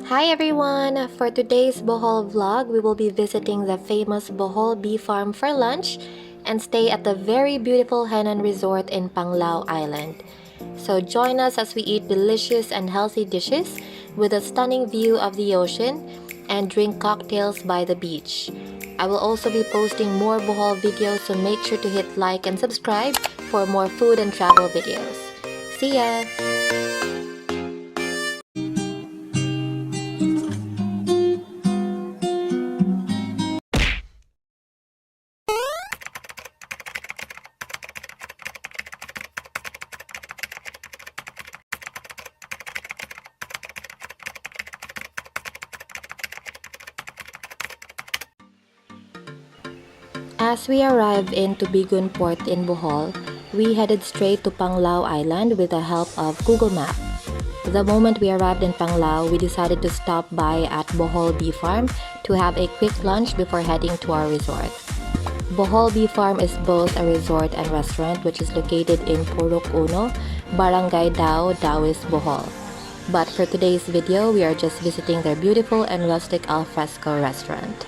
Hi everyone! For today's Bohol vlog, we will be visiting the famous Bohol Bee Farm for lunch and stay at the very beautiful Henann Resort in Panglao Island. So join us as we eat delicious and healthy dishes with a stunning view of the ocean and drink cocktails by the beach. I will also be posting more Bohol videos, so make sure to hit like and subscribe for more food and travel videos. See ya! As we arrived in Tubigon Port in Bohol, we headed straight to Panglao Island with the help of Google Maps. The moment we arrived in Panglao, we decided to stop by at Bohol Bee Farm to have a quick lunch before heading to our resort. Bohol Bee Farm is both a resort and restaurant which is located in Purok Uno, Barangay Dao, Dauis, Bohol. But for today's video, we are just visiting their beautiful and rustic alfresco restaurant.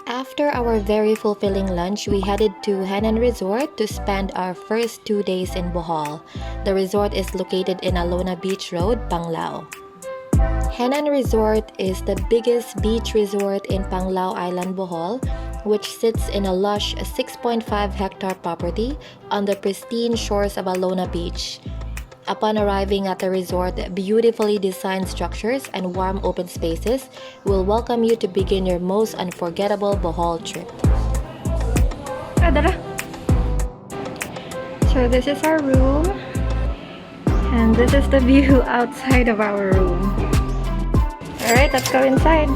After our very fulfilling lunch, we headed to Henann Resort to spend our first 2 days in Bohol. The resort is located in Alona Beach Road, Panglao. Henann Resort is the biggest beach resort in Panglao Island Bohol, which sits in a lush 6.5-hectare property on the pristine shores of Alona Beach. Upon arriving at the resort, beautifully designed structures and warm open spaces will welcome you to begin your most unforgettable Bohol trip. So this is our room, and this is the view outside of our room. Alright, let's go inside.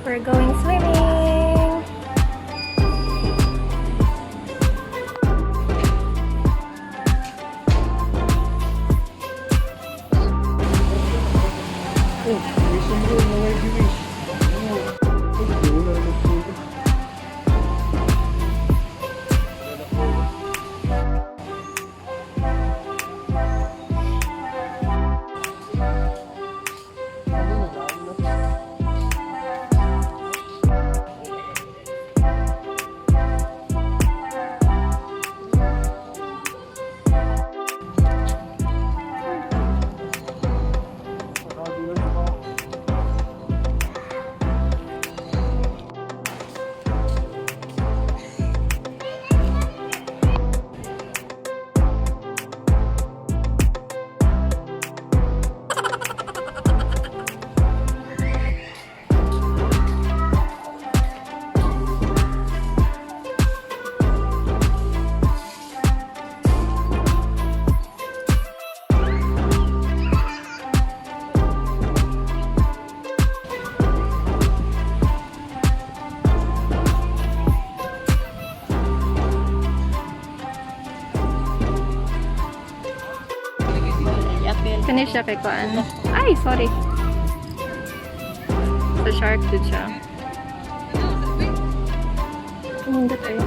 We're going swimming! Finish siya kay Kuan. Ay, sorry. Sa shark dito siya. Hindi tayo.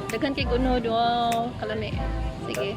Daghan kay gunod, wow, kalami. Sige.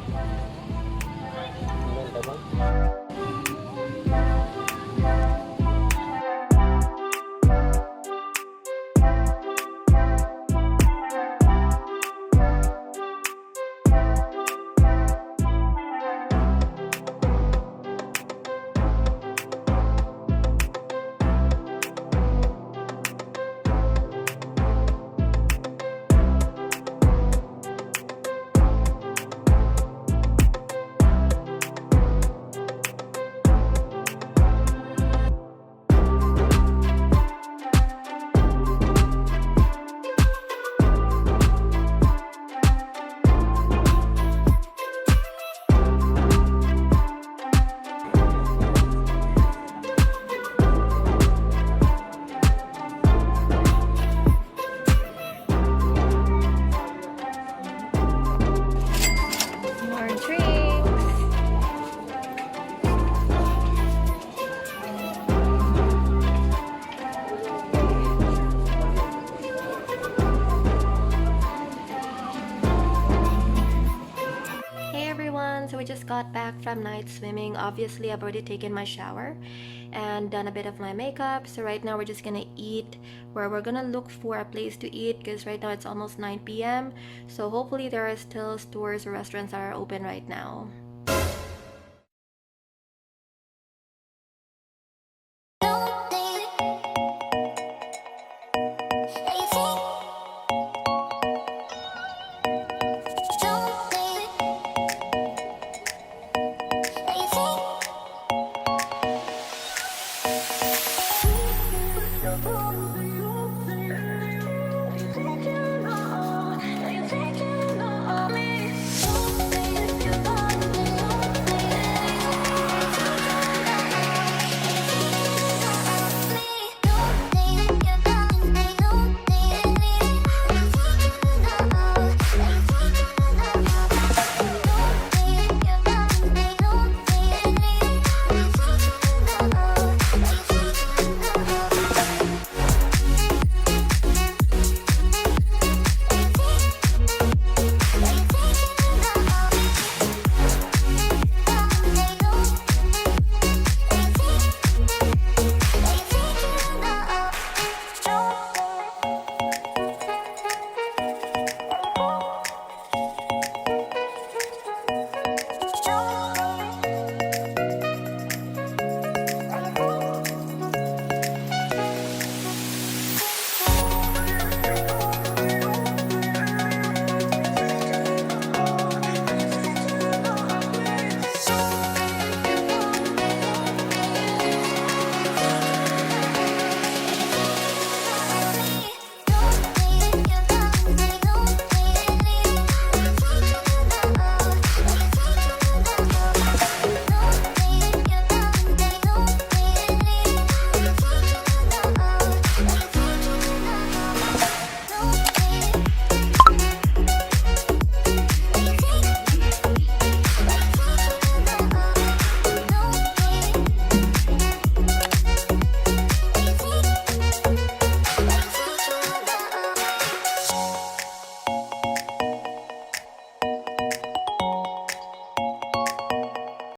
So we just got back from night swimming. Obviously, I've already taken my shower and done a bit of my makeup. So right now we're just gonna eat, where we're gonna look for a place to eat because right now it's almost 9 p.m. So hopefully there are still stores or restaurants that are open right now.